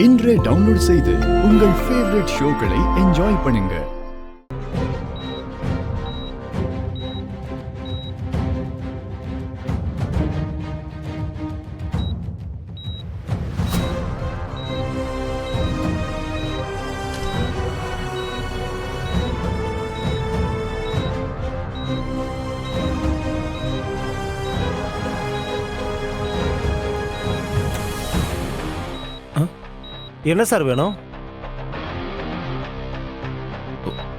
இன்றே டவுன்லோட் செய்து உங்கள் ஃபேவரட் ஷோக்களை என்ஜாய் பண்ணுங்க. என்ன சார் வேணும்?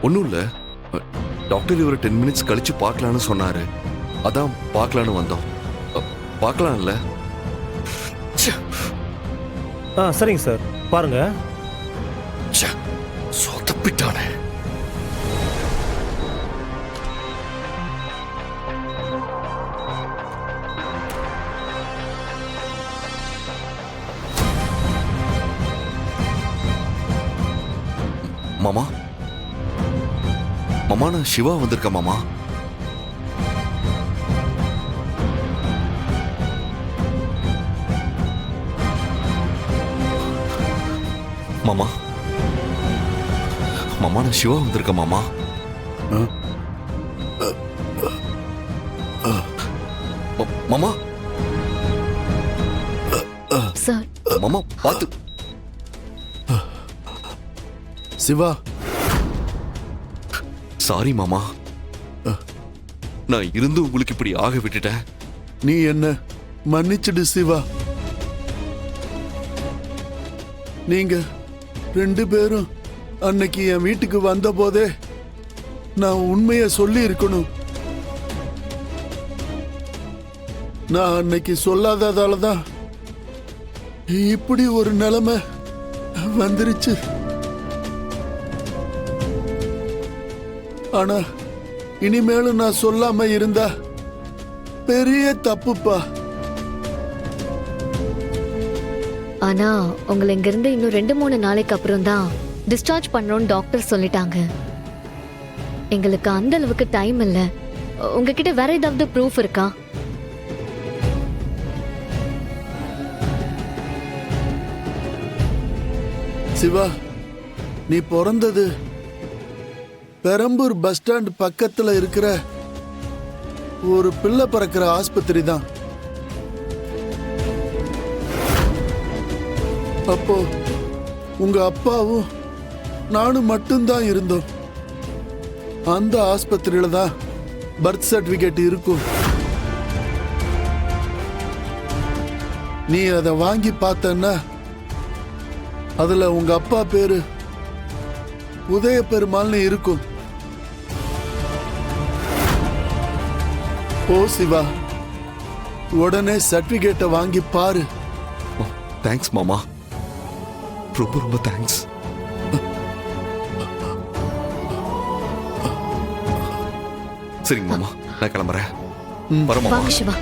ஒன்றும் இல்லை, டாக்டர் இவர் 10 மினிட்ஸ் கழிச்சு பார்க்கலான்னு சொன்னாரு. அதான் பார்க்கலான்னு வந்தோம். பார்க்கலாம்ல? சரிங்க சார், பாருங்க. சொதப்பிட்டானே. மாமா, மாமா நான் சிவா வந்திருக்கேன் மாமா. மாமா, மாமா நான் சிவா வந்திருக்கேன் மாமா. மாமா சார், மாமா பார்த்து. சிவா, சாரி மாமா, நான் இருந்து உங்களுக்கு இப்படி ஆக விட்டுட்டேன். நீ என்ன மன்னிச்சிடு சிவா. நீங்க 2 பேரும் அன்னைக்கு என் வீட்டுக்கு வந்த போதே நான் உண்மைய சொல்லி இருக்கணும். நான் அன்னைக்கு சொல்லாததாலதான் இப்படி ஒரு நிலைமை வந்துருச்சு. ஆனா இனிமேலும் நான் சொல்லாம இருந்தா பெரிய தப்புப்பா. ஆனா உங்களை இங்க இருந்து இன்னும் 2-3 நாளைக்கு அப்புறம் தான் டிஸ்சார்ஜ் பண்ணணும்னு டாக்டர் சொல்லிட்டாங்க. எங்களுக்கு அந்த அளவுக்கு டைம் இல்ல. உங்ககிட்ட வேற ஏதாவது ப்ரூஃப் இருக்கா? சிவா, நீ பிறந்தது பெரம்பூர் பஸ் ஸ்டாண்ட் பக்கத்துல இருக்கிற ஒரு பிள்ளை பிறக்கிற ஆஸ்பத்திரி தான். அப்போ உங்க அப்பாவும் நானும் மட்டும்தான் இருந்தோம். அந்த ஆஸ்பத்திரியில தான் பர்த் சர்டிபிகேட் இருக்கும். நீ அதை வாங்கி பார்த்தன்னா அதுல உங்க அப்பா பேரு உதய பெருமாள்னு இருக்கும். ஓ சிவா, உடனே சர்டிபிகேட்டை வாங்கி பாரு. தேங்க்ஸ் மாமா, ரொம்ப ரொம்ப தேங்க்ஸ். சரிங்க மாமா, நான் கிளம்புறேன். வரேன் மாமா. வாங்க சிவா.